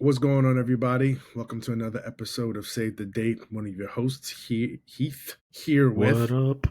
What's going on, everybody? Welcome to another episode of Save the Date. One of your hosts, Heath, here What with, up?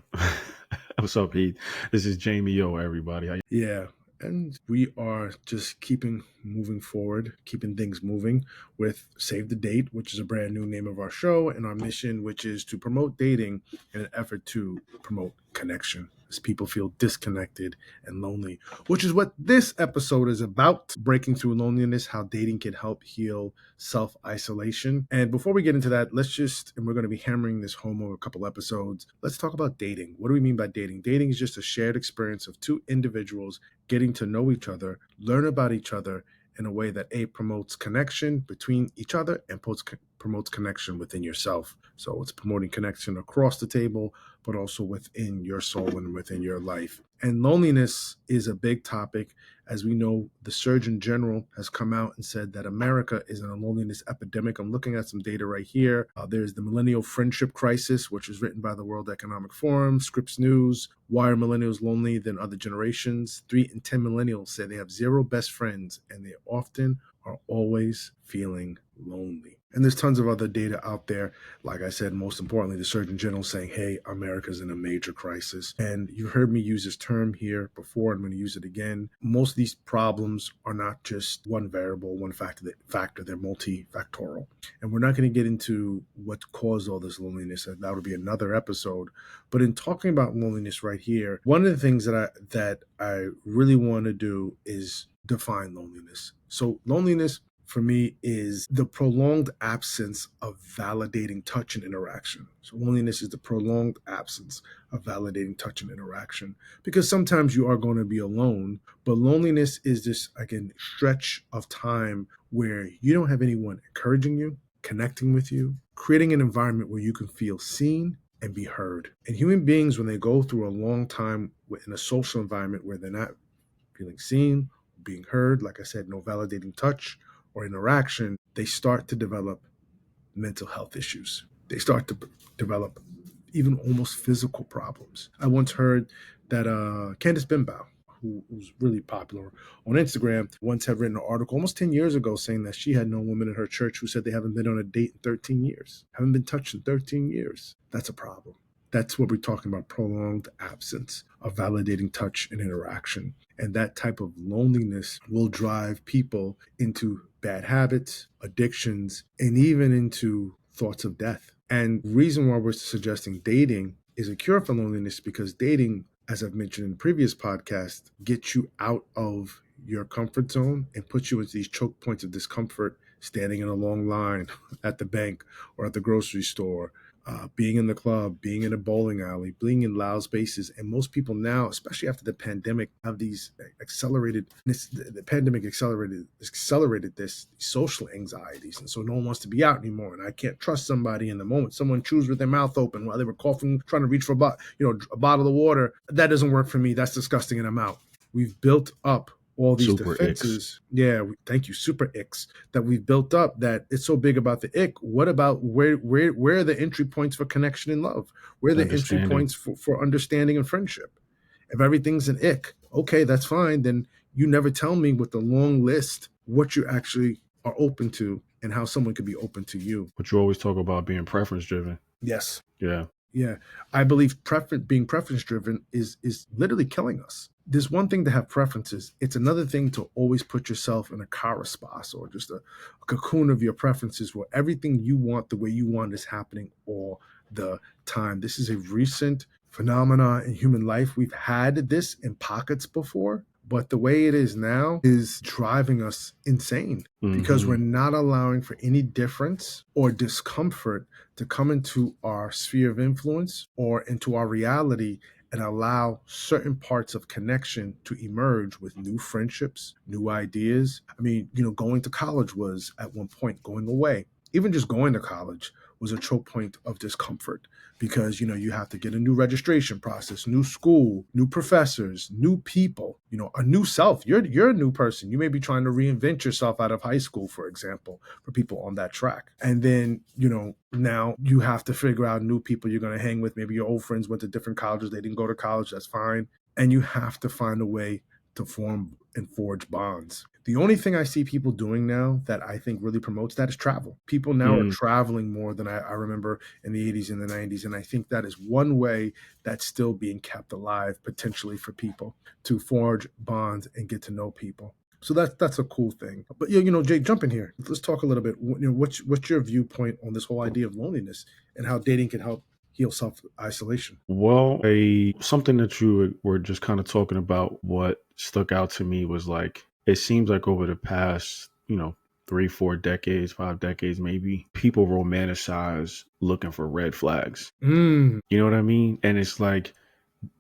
What's up, Heath? This is Jamie O, everybody. yeah, and we are just keeping moving forward, keeping things moving with Save the Date, which is a brand new name of our show, and our mission, which is to promote dating in an effort to promote connection as people feel disconnected and lonely, which is what this episode is about: breaking through loneliness, how dating can help heal self-isolation. And before we get into that, and we're going to be hammering this home over a couple episodes, let's talk about dating. What do we mean by dating? Dating is just a shared experience of two individuals getting to know each other, learn about each other in a way that promotes connection between each other and promotes connection within yourself. So it's promoting connection across the table, but also within your soul and within your life. And loneliness is a big topic. As we know, the Surgeon General has come out and said that America is in a loneliness epidemic. I'm looking at some data right here. There's the Millennial Friendship Crisis, which was written by the World Economic Forum, Scripps News. Why are millennials lonely than other generations? 3 in 10 millennials say they have zero best friends, and they often are always feeling lonely. And there's tons of other data out there. Like I said, most importantly, the Surgeon General saying, hey, America's in a major crisis. And you've heard me use this term here before. I'm going to use it again. Most of these problems are not just one variable, one factor. They're multifactorial. And we're not going to get into what caused all this loneliness. That would be another episode. But in talking about loneliness right here, one of the things that I really want to do is define loneliness. So loneliness for me is the prolonged absence of validating touch and interaction. So loneliness is the prolonged absence of validating touch and interaction, because sometimes you are going to be alone, but loneliness is this, again, stretch of time where you don't have anyone encouraging you, connecting with you, creating an environment where you can feel seen and be heard. And human beings, when they go through a long time in a social environment where they're not feeling seen, being heard, like I said, no validating touch or interaction, they start to develop mental health issues. They start to develop even almost physical problems. I once heard that Candice Bimbao, who's really popular on Instagram, once had written an article almost 10 years ago saying that she had known women in her church who said they haven't been on a date in 13 years, haven't been touched in 13 years. That's a problem. That's what we're talking about: prolonged absence of validating touch and interaction. And that type of loneliness will drive people into bad habits, addictions, and even into thoughts of death. And the reason why we're suggesting dating is a cure for loneliness, because dating, as I've mentioned in the previous podcast, gets you out of your comfort zone and puts you into these choke points of discomfort, standing in a long line at the bank or at the grocery store, being in the club, being in a bowling alley, being in loud spaces. And most people now, especially after the pandemic, have these the pandemic accelerated this social anxieties. And so no one wants to be out anymore. And I can't trust somebody in the moment. Someone chews with their mouth open while they were coughing, trying to reach for a bottle of water. That doesn't work for me. That's disgusting, and I'm out. We've built up all these Super X. defenses. Yeah, thank you, super icks that we've built up, that it's so big about the ick. What about where are the entry points for connection and love? Where are the entry Understanding. points for understanding and friendship? If everything's an ick, okay, that's fine. Then you never tell me with the long list what you actually are open to and how someone could be open to you. But you always talk about being preference driven. Yes. Yeah. Yeah, I believe being preference driven is literally killing us. There's one thing to have preferences. It's another thing to always put yourself in a carapace, or just a cocoon of your preferences, where everything you want, the way you want, is happening all the time. This is a recent phenomena in human life. We've had this in pockets before, but the way it is now is driving us insane, because we're Mm-hmm. not allowing for any difference or discomfort to come into our sphere of influence or into our reality, and allow certain parts of connection to emerge with new friendships, new ideas. I mean, going to college was at one point going away. Even just going to college was a choke point of discomfort, because you have to get a new registration process, new school, new professors, new people, a new self. You're a new person. You may be trying to reinvent yourself out of high school, for example, for people on that track. And then, now you have to figure out new people you're going to hang with. Maybe your old friends went to different colleges. They didn't go to college. That's fine. And you have to find a way to form and forge bonds. The only thing I see people doing now that I think really promotes that is travel. People now are Mm. traveling more than I remember in the 80s and the 90s. And I think that is one way that's still being kept alive potentially for people to forge bonds and get to know people. So that's a cool thing. But Jay, jump in here. Let's talk a little bit. What's your viewpoint on this whole idea of loneliness and how dating can help heal self isolation? Well, a something that you were just kind of talking about, what stuck out to me was like, it seems like over the past, 3, 4 decades, 5 decades, maybe, people romanticize looking for red flags. Mm, You know what I mean? And it's like,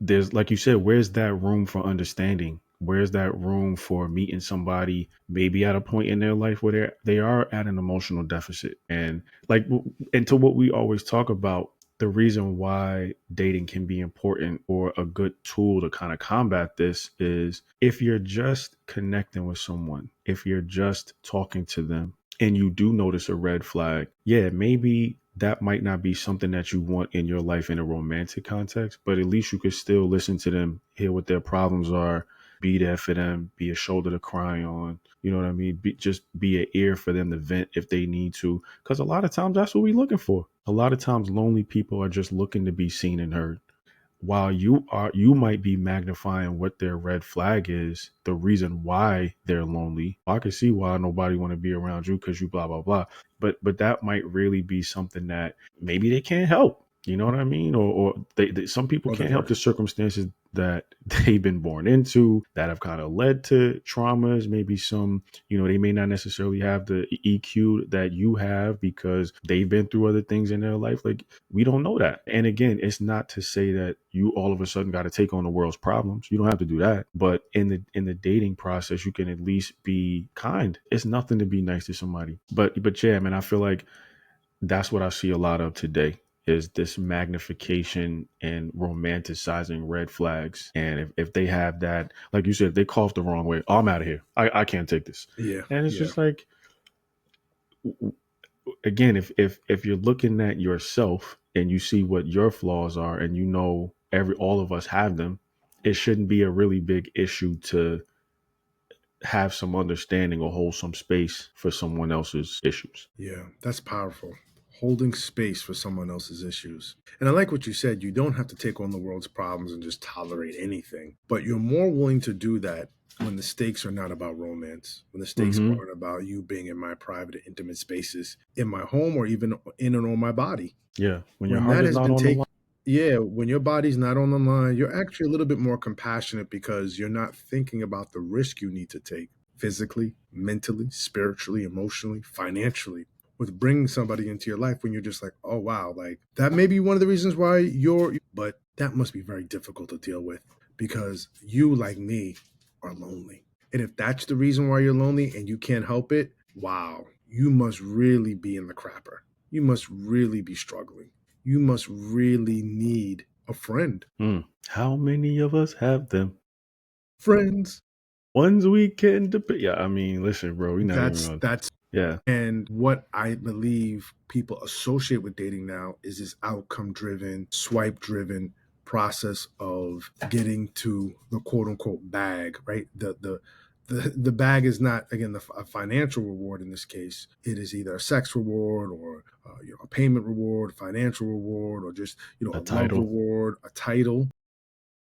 there's, like you said, where's that room for understanding? Where's that room for meeting somebody maybe at a point in their life where they are at an emotional deficit? And like, and to what we always talk about, the reason why dating can be important or a good tool to kind of combat this is, if you're just connecting with someone, if you're just talking to them, and you do notice a red flag, yeah, maybe that might not be something that you want in your life in a romantic context, but at least you could still listen to them, hear what their problems are, be there for them, be a shoulder to cry on. You know what I mean? Just be an ear for them to vent if they need to. Because a lot of times that's what we're looking for. A lot of times lonely people are just looking to be seen and heard, while you might be magnifying what their red flag is, the reason why they're lonely. I can see why nobody want to be around you because you blah blah blah. But that might really be something that maybe they can't help. You know what I mean? Or some people or the can't help the verse. circumstances that they've been born into that have kind of led to traumas. Maybe some, they may not necessarily have the EQ that you have because they've been through other things in their life. Like, we don't know that. And again, it's not to say that you all of a sudden got to take on the world's problems. You don't have to do that. But in the dating process, you can at least be kind. It's nothing to be nice to somebody. But yeah, man, I feel like that's what I see a lot of today, is this magnification and romanticizing red flags. And if they have that, like you said, if they cough the wrong way, oh, I'm out of here. I can't take this. Yeah, And it's yeah, just like, again, if you're looking at yourself and you see what your flaws are, and every all of us have them, it shouldn't be a really big issue to have some understanding or hold some space for someone else's issues. yeah. That's powerful. Holding space for someone else's issues. And I like what you said. You don't have to take on the world's problems and just tolerate anything, but you're more willing to do that when the stakes are not about romance, when the stakes Hmm. aren't about you being in my private, intimate spaces, in my home, or even in and on my body. Yeah, when your When heart that is has not been on the taken, line. yeah, when your body's not on the line, you're actually a little bit more compassionate because you're not thinking about the risk you need to take physically, mentally, spiritually, emotionally, financially with bringing somebody into your life when you're just like, oh, wow, like that may be one of the reasons why but that must be very difficult to deal with because you, like me, are lonely. And if that's the reason why you're lonely and you can't help it, wow, you must really be in the crapper. You must really be struggling. You must really need a friend. How many of us have them? Friends. Ones we can depend. Yeah, I mean, listen, bro, we're not even on. That's Yeah, And what I believe people associate with dating now is this outcome driven, swipe driven process of getting to the quote unquote bag, right? The bag is not, again, a financial reward in this case. It is either a sex reward or a payment reward, financial reward, or just a a love title. reward, a title.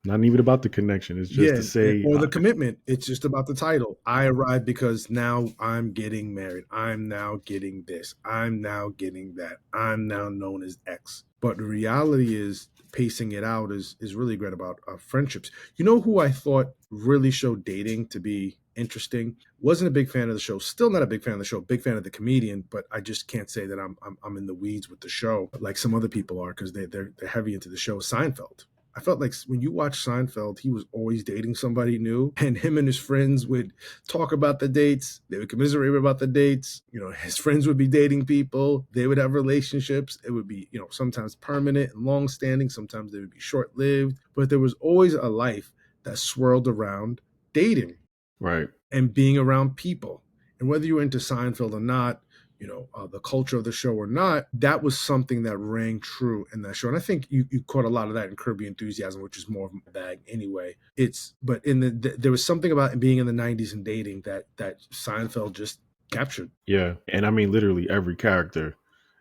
Not even about the connection. It's just Yeah, to say, or the commitment. It's just about the title. I arrived because now I'm getting married. I'm now getting this. I'm now getting that. I'm now known as X. But the reality is, pacing it out is really great about friendships. You know who I thought really showed dating to be interesting? Wasn't a big fan of the show. Still not a big fan of the show. Big fan of the comedian, but I just can't say that I'm in the weeds with the show like some other people are because they're heavy into the show. Seinfeld. I felt like when you watch Seinfeld, he was always dating somebody new, and him and his friends would talk about the dates. They would commiserate about the dates. His friends would be dating people. They would have relationships. It would be, sometimes permanent and long standing. Sometimes they would be short lived. But there was always a life that swirled around dating right. and being around people. And whether you were into Seinfeld or not, the culture of the show or not, that was something that rang true in that show. And I think you caught a lot of that in Curb Your Enthusiasm, which is more of my bag anyway. But there was something about being in the 90s and dating that Seinfeld just captured. Yeah. And I mean, literally every character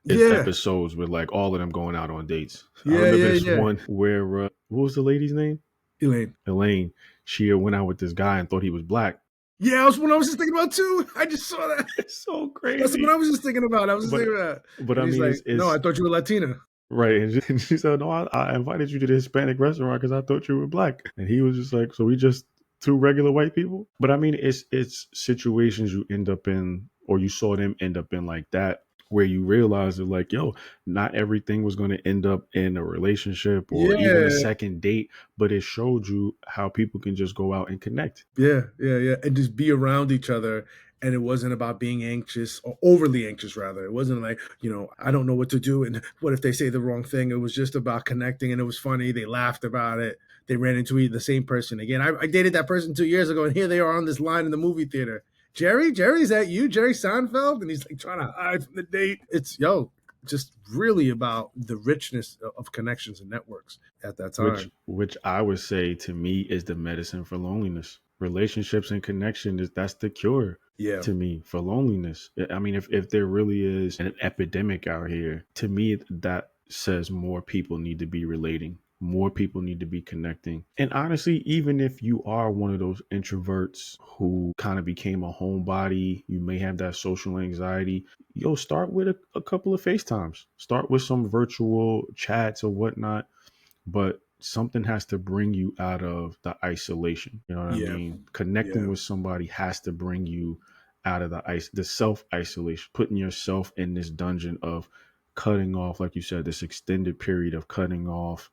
is Yeah, episodes with like all of them going out on dates. I yeah, remember yeah, this yeah. one where, what was the lady's name? Elaine. Elaine. She went out with this guy and thought he was black. Yeah, that's what I was just thinking about too. I just saw that. It's so That's what crazy. I was just thinking about. I was just But, thinking about. but And I he's mean, like, "No, I thought you were Latina." right. And she said, no, I invited you to the Hispanic restaurant because I thought you were black. And he was just like, so we just two regular white people? But I mean, it's situations you end up in, or you saw them end up in like that, where you realize that like, yo, not everything was going to end up in a relationship or even a Yeah, second date, but it showed you how people can just go out and connect. yeah, yeah, yeah, and just be around each other. And it wasn't about being anxious or overly anxious, rather. It wasn't like, I don't know what to do. And what if they say the wrong thing? It was just about connecting, and it was funny. They laughed about it. They ran into the same person again. I dated that person 2 years ago, and here they are on this line in the movie theater. Jerry, is that you, Jerry Seinfeld? And he's like trying to hide from the date. It's, just really about the richness of connections and networks at that which time. which I would say to me is the medicine for loneliness. Relationships and connection that's the cure Yeah, to me for loneliness. I mean, if there really is an epidemic out here, to me that says more people need to be relating. More people need to be connecting. And honestly, even if you are one of those introverts who kind of became a homebody, you may have that social anxiety, start with a couple of FaceTimes. Start with some virtual chats or whatnot, but something has to bring you out of the isolation. You know what I yeah, mean? Connecting yeah. with somebody has to bring you out of the self isolation, putting yourself in this dungeon of cutting off, like you said, this extended period of cutting off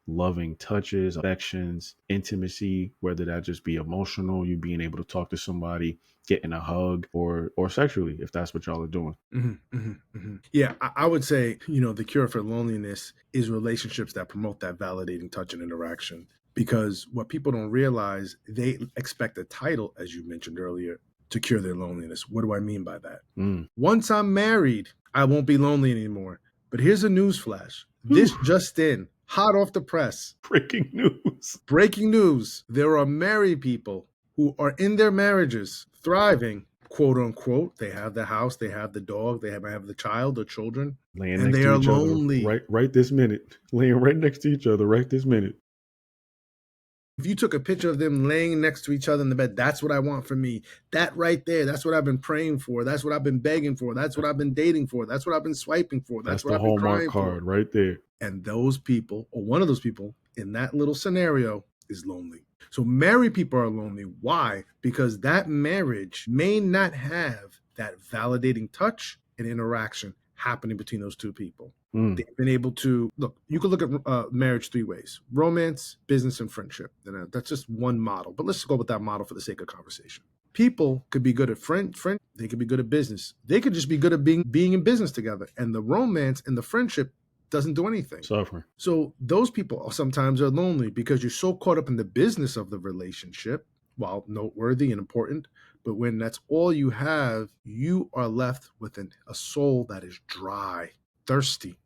loving touches, affections, intimacy, whether that just be emotional, you being able to talk to somebody, getting a hug, or sexually, if that's what y'all are doing. Yeah, I would say, the cure for loneliness is relationships that promote that validating touch and interaction. Because what people don't realize, they expect a title, as you mentioned earlier, to cure their loneliness. What do I mean by that? Mm. Once I'm married, I won't be lonely anymore. But here's a news flash. Whew. This just in, hot off the press, Breaking news. breaking news. There are married people who are in their marriages, thriving, quote unquote. They have the house, they have the dog, they have the child or children, Laying and next they to are each other lonely. right this minute. Laying right next to each other right this minute. If you took a picture of them laying next to each other in the bed, that's what I want for me. That right there, that's what I've been praying for. That's what I've been begging for. That's what I've been dating for. That's what I've been swiping for. That's That's what the I've been Hallmark crying for. card right there. And those people, or one of those people in that little scenario, is lonely. So married people are lonely. Why? Because that marriage may not have that validating touch and interaction happening between those two people. Mm. They've been able to look. You could look at marriage three ways: romance, business, and friendship. And that's just one model. But let's go with that model for the sake of conversation. People could be good at friend. They could be good at business. They could just be good at being in business together. And the romance and the friendship doesn't do anything. Suffering. So those people sometimes are lonely because you're so caught up in the business of the relationship, while noteworthy and important. But when that's all you have, you are left with a soul that is dry, thirsty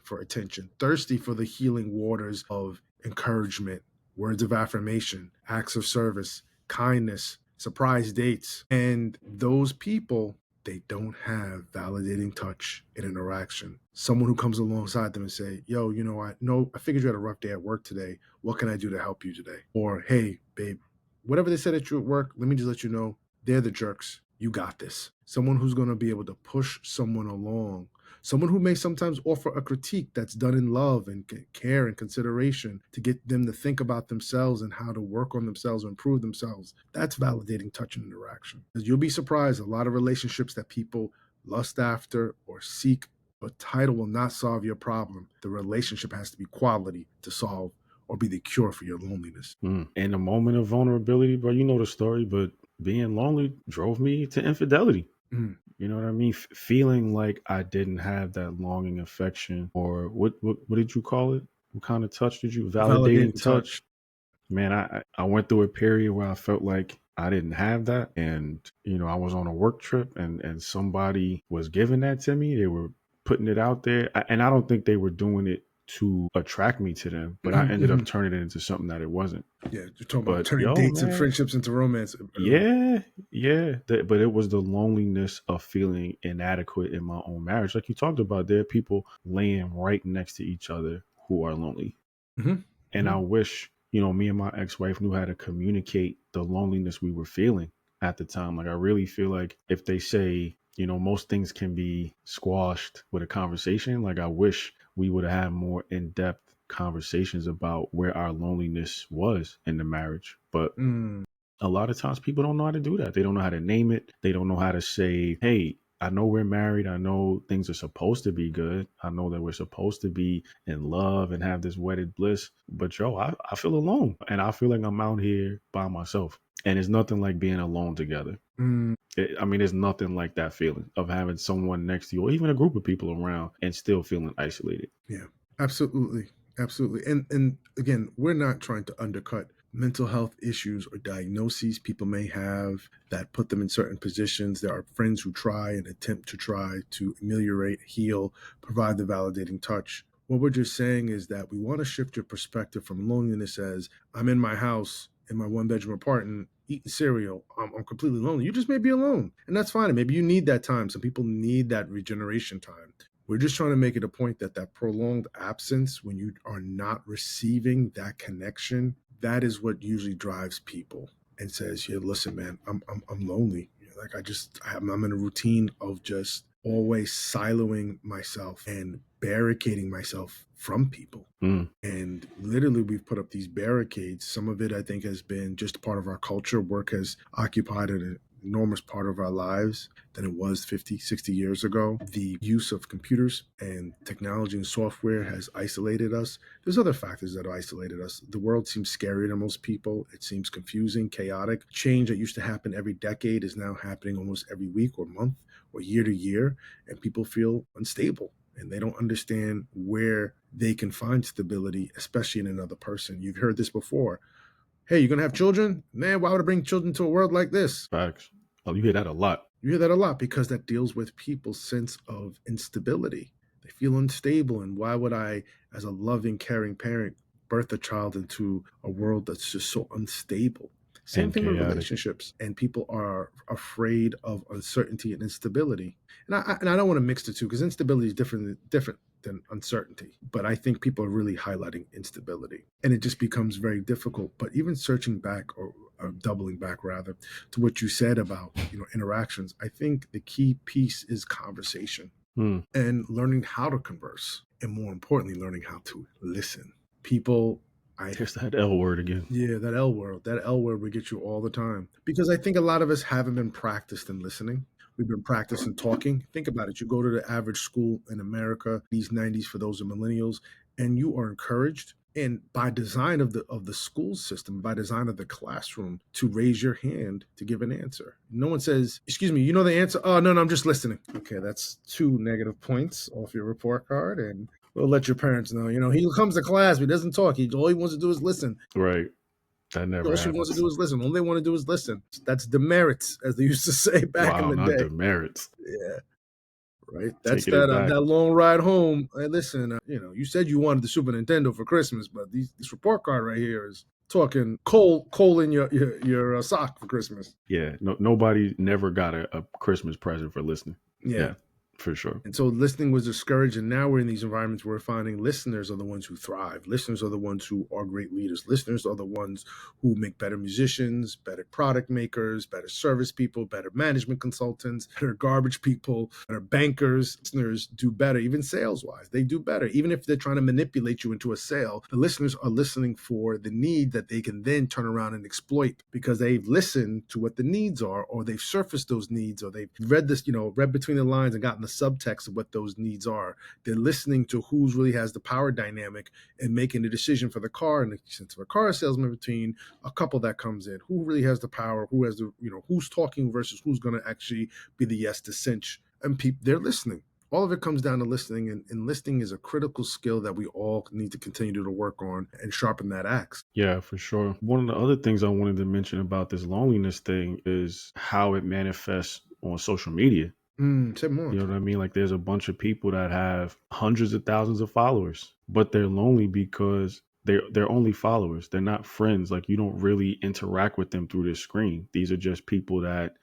for attention, thirsty for the healing waters of encouragement, words of affirmation, acts of service, kindness, surprise dates. And those people, they don't have validating touch and interaction. Someone who comes alongside them and say, yo, I figured you had a rough day at work today. What can I do to help you today? Or, hey, babe, whatever they said at you at work, let me just let you know, they're the jerks. You got this. Someone who's going to be able to push someone along. Someone who may sometimes offer a critique that's done in love and care and consideration to get them to think about themselves and how to work on themselves or improve themselves. That's validating touch and interaction. Because you'll be surprised, a lot of relationships that people lust after or seek, a title will not solve your problem. The relationship has to be quality to solve or be the cure for your loneliness. Mm. In a moment of vulnerability, bro, you know the story, but being lonely drove me to infidelity. Mm. You know what I mean? Feeling like I didn't have that longing affection, or what did you call it? What kind of touch did you? Validating Validating touch. touch. Man, I went through a period where I felt like I didn't have that. And, I was on a work trip and somebody was giving that to me. They were putting it out there. And I don't think they were doing it to attract me to them, but I ended up turning it into something that it wasn't. Yeah, you're talking about But turning yo, dates and man, friendships into romance. yeah, yeah. But it was the loneliness of feeling inadequate in my own marriage. Like you talked about, there are people laying right next to each other who are lonely. Mm-hmm. And I wish, me and my ex wife knew how to communicate the loneliness we were feeling at the time. Like, I really feel like if they say, most things can be squashed with a conversation, like, I wish we would have had more in depth conversations about where our loneliness was in the marriage. But Mm, a lot of times people don't know how to do that. They don't know how to name it. They don't know how to say, hey, I know we're married. I know things are supposed to be good. I know that we're supposed to be in love and have this wedded bliss. But yo, I feel alone and I feel like I'm out here by myself. And it's nothing like being alone together. mm. I mean, there's nothing like that feeling of having someone next to you or even a group of people around and still feeling isolated. Yeah, absolutely. Absolutely. And again, we're not trying to undercut mental health issues or diagnoses people may have that put them in certain positions. There are friends who try and attempt to try to ameliorate, heal, provide the validating touch. What we're just saying is that we want to shift your perspective from loneliness as I'm in my house in my one bedroom apartment eating cereal. I'm completely lonely. You just may be alone. And that's fine. And maybe you need that time. Some people need that regeneration time. We're just trying to make it a point that that prolonged absence, when you are not receiving that connection, that is what usually drives people and says, "Yeah, listen, man, I'm lonely. Like I'm in a routine of just always siloing myself and barricading myself from people." Mm, And literally, we've put up these barricades. Some of it, I think, has been just part of our culture. Work has occupied an enormous part of our lives than it was 50, 60 years ago. The use of computers and technology and software has isolated us. There's other factors that have isolated us. The world seems scary to most people. It seems confusing, chaotic. Change that used to happen every decade is now happening almost every week or month or year to year. And people feel unstable and they don't understand where they can find stability, especially in another person. You've heard this before. Hey, you're going to have children? Man, why would I bring children to a world like this? facts. Oh, you hear that a lot. You hear that a lot because that deals with people's sense of instability. They feel unstable. And why would I, as a loving, caring parent, birth a child into a world that's just so unstable? Same And thing with chaotic. relationships. And people are afraid of uncertainty and instability. And I don't want to mix the two because instability is different than uncertainty. But I think people are really highlighting instability. And it just becomes very difficult. But even searching back or doubling back rather to what you said about interactions, I think the key piece is conversation Mm, and learning how to converse, and more importantly, learning how to listen. People, I there's that L word again. yeah, that L word we get you all the time because I think a lot of us haven't been practiced in listening. We've been practicing talking. Think about it. You go to the average school in America, these 90s for those are millennials, and you are encouraged and by design of the school system, by design of the classroom, to raise your hand to give an answer. No one says, "Excuse me, you know the answer?" "Oh, no, no, I'm just listening." Okay, that's 2 negative points off your report card, and we'll let your parents know. He comes to class, but he doesn't talk. All he wants to do is listen. Right. That All never she wants to happens. do is listen. All they want to do is listen. That's demerits, as they used to say back in Wow, the not day. demerits. Yeah, right. That's Taking it back. that long ride home. Hey, listen, you said you wanted the Super Nintendo for Christmas, but this report card right here is talking coal in your sock for Christmas. Yeah. No, nobody never got a Christmas present for listening. Yeah. Yeah, for sure. And so listening was discouraged. And now we're in these environments where we're finding listeners are the ones who thrive. Listeners are the ones who are great leaders. Listeners are the ones who make better musicians, better product makers, better service people, better management consultants, better garbage people, better bankers. Listeners do better, even sales wise. They do better. Even if they're trying to manipulate you into a sale, the listeners are listening for the need that they can then turn around and exploit because they've listened to what the needs are, or they've surfaced those needs, or they've read this, read between the lines and gotten the subtext of what those needs are. They're listening to who's really has the power dynamic and making the decision for the car. In the sense of a car salesman, between a couple that comes in, who really has the power, who has the, who's talking versus who's going to actually be the yes to cinch. And they're listening. all of it comes down to listening, and listening is a critical skill that we all need to continue to work on and sharpen that axe. Yeah, for sure. One of the other things I wanted to mention about this loneliness thing is how it manifests on social media. Say more. You know what I mean? Like there's a bunch of people that have hundreds of thousands of followers, but they're lonely because they're only followers. They're not friends. Like you don't really interact with them through this screen. These are just people that,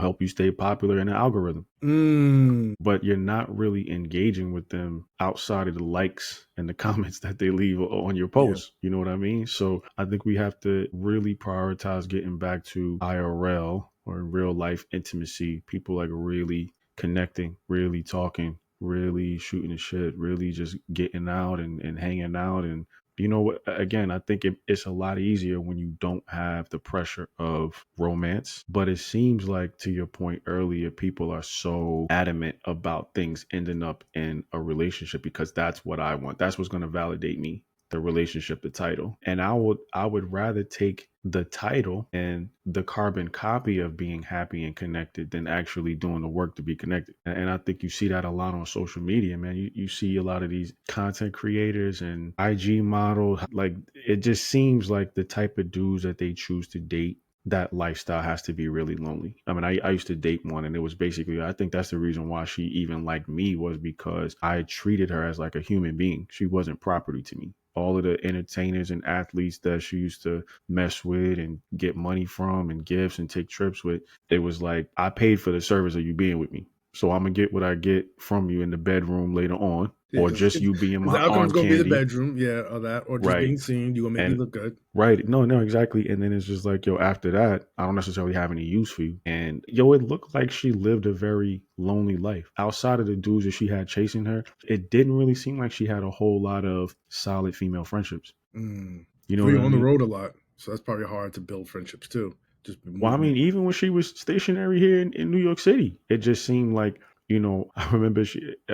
help you stay popular in the algorithm. Mm, But you're not really engaging with them outside of the likes and the comments that they leave on your yeah. posts. You know what I mean? So I think we have to really prioritize getting back to IRL or real life intimacy, people like really connecting, really talking, really shooting the shit, really just getting out and hanging out. And you know what? Again, I think it's a lot easier when you don't have the pressure of romance. But it seems like, to your point earlier, people are so adamant about things ending up in a relationship because that's what I want. That's what's going to validate me. The relationship, the title. And I would rather take the title and the carbon copy of being happy and connected than actually doing the work to be connected. And I think you see that a lot on social media, man. You see a lot of these content creators and IG models. Like it just seems like the type of dudes that they choose to date, that lifestyle has to be really lonely. I mean, I used to date one, and it was basically, I think that's the reason why she even liked me, was because I treated her as like a human being. She wasn't property to me. All of the entertainers and athletes that she used to mess with and get money from and gifts and take trips with, it was like, I paid for the service of you being with me. So I'm going to get what I get from you in the bedroom later on, Yeah, or because just you being the my outcome's arm gonna be the candy. bedroom, yeah, or that, or just Right. being seen. You gonna make me And look good. right. No, no, exactly. And then it's just like, yo, after that, I don't necessarily have any use for you. And yo, it looked like she lived a very lonely life. Outside of the dudes that she had chasing her, it didn't really seem like she had a whole lot of solid female friendships. Mm. You know So what you're I on the mean? road a lot, so that's probably hard to build friendships too. Just Well, I moving. mean, even when she was stationary here in New York City, it just seemed like, I remember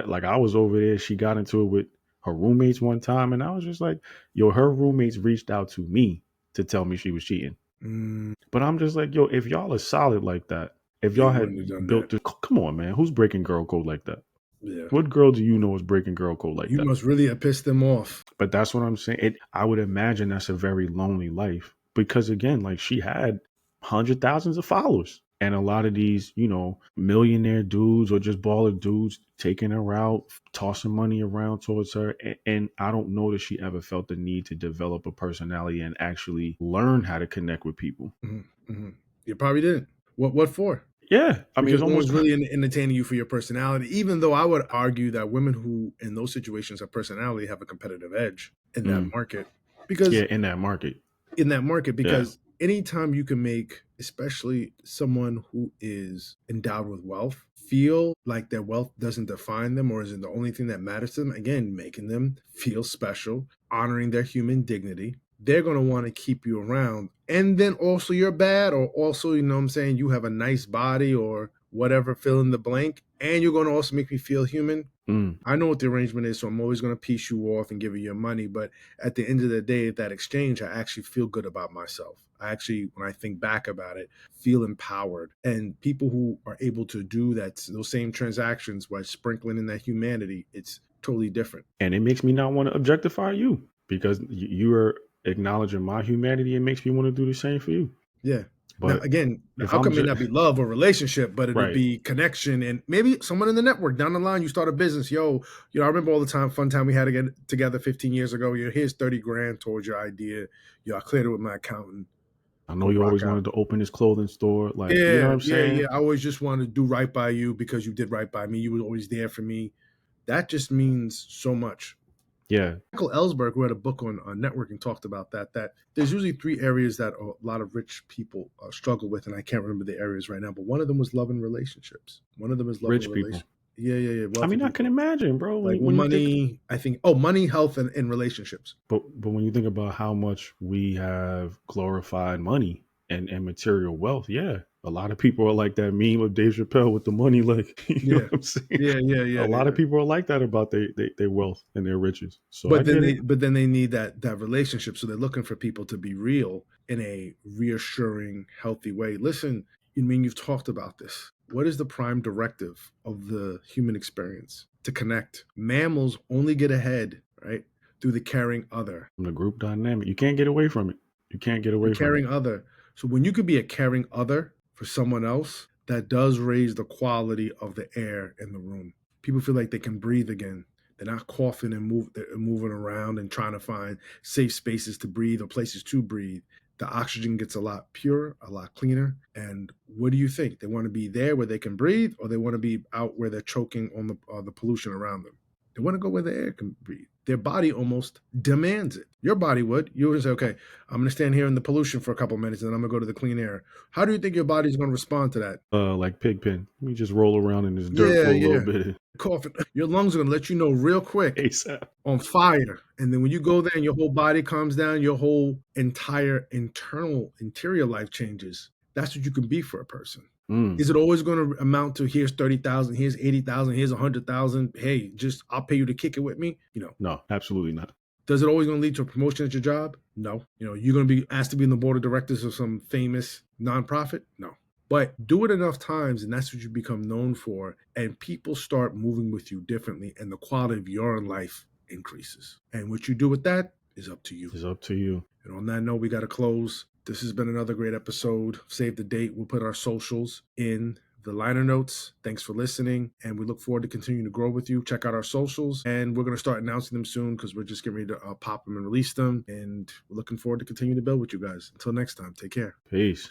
like I was over there, she got into it with her roommates one time, and I was just like, yo, her roommates reached out to me to tell me she was cheating. Mm, But I'm just like, yo, if y'all are solid like that, if y'all you had wouldn't have done built that. this, come on, man, who's breaking girl code like that? Yeah, What girl do you know is breaking girl code like you that? must really have pissed them off. But that's what I'm saying. I would imagine that's a very lonely life because, again, like she had hundred thousands of followers, and a lot of these, millionaire dudes or just baller dudes taking her out, tossing money around towards her. And I don't know that she ever felt the need to develop a personality and actually learn how to connect with people. Hmm. You probably didn't. What for? Yeah, I mean, Because it's no almost one's really entertaining you for your personality. Even though I would argue that women who in those situations have personality have a competitive edge in that mm, market, because yeah, in that market. in that market Yeah. because anytime you can make, especially someone who is endowed with wealth, feel like their wealth doesn't define them or isn't the only thing that matters to them, again, making them feel special, honoring their human dignity, they're going to want to keep you around. And then also you're bad, or also, you know what I'm saying, you have a nice body or whatever, fill in the blank, and you're going to also make me feel human. Mm. I know what the arrangement is, so I'm always going to piece you off and give you your money. But at the end of the day, at that exchange, I actually feel good about myself. I actually, when I think back about it, feel empowered. And people who are able to do that, those same transactions by sprinkling in that humanity, it's totally different. And it makes me not want to objectify you because you are acknowledging my humanity. It makes me want to do the same for you. Yeah. Now, But again, the if I'm outcome may just not be love or relationship, but it'll right, be connection and maybe someone in the network down the line. You start a business, I remember all the fun time we had to get together 15 years ago. Here's 30 grand towards your idea. I cleared it with my accountant. I know Go you rock always out. wanted to open this clothing store. Like, you know what Yeah, I'm yeah, saying? yeah. I always just wanted to do right by you because you did right by me. You were always there for me. That just means so much. Yeah. Michael Ellsberg, who had a book on networking, talked about that there's usually three areas that a lot of rich people struggle with, and I can't remember the areas right now, but one of them was love and relationships. One of them is love and Rich people. relation. Yeah, yeah, yeah. I Wealthy mean, I can people. imagine, bro, Like, well, when you think, money, I think, oh, money, health, and relationships. but when you think about how much we have glorified money and material wealth, yeah, a lot of people are like that meme of Dave Chappelle with the money. Like, you know Yeah. what I'm saying? Yeah, yeah, A yeah, lot of yeah. people are like that about their wealth and their riches. So I get it. But then they need that relationship. So they're looking for people to be real in a reassuring, healthy way. Listen, I mean, you've talked about this. What is the prime directive of the human experience? To connect. Mammals only get ahead, right, through the caring other. From the group dynamic. You can't get away from it. You can't get The away from it. caring other. So when you could be a caring other for someone else, that does raise the quality of the air in the room. People feel like they can breathe again. They're not coughing and moving around and trying to find safe spaces to breathe or places to breathe. The oxygen gets a lot purer, a lot cleaner. And what do you think? They want to be there where they can breathe, or they want to be out where they're choking on the pollution around them? They want to go where the air can breathe. Their body almost demands it. Your body would. You would say, okay, I'm going to stand here in the pollution for a couple of minutes, and then I'm going to go to the clean air. How do you think your body's going to respond to that? Like Pigpen. We just roll around in this dirt Yeah, for a little yeah. bit. Coughing. Your lungs are going to let you know real quick, ASAP. on fire. And then when you go there and your whole body calms down, your whole entire interior life changes. That's what you can be for a person. Mm. Is it always going to amount to here's 30,000, here's 80,000, here's 100,000? Hey, just I'll pay you to kick it with me. No, absolutely not. Does it always going to lead to a promotion at your job? No. You're going to be asked to be in the board of directors of some famous nonprofit? No. But do it enough times, and that's what you become known for. And people start moving with you differently, and the quality of your life increases. And what you do with that is up to you. It's up to you. And on that note, we got to close. This has been another great episode. Save the date. We'll put our socials in the liner notes. Thanks for listening, and we look forward to continuing to grow with you. Check out our socials, and we're going to start announcing them soon because we're just getting ready to pop them and release them, and we're looking forward to continue to build with you guys. Until next time, take care. Peace.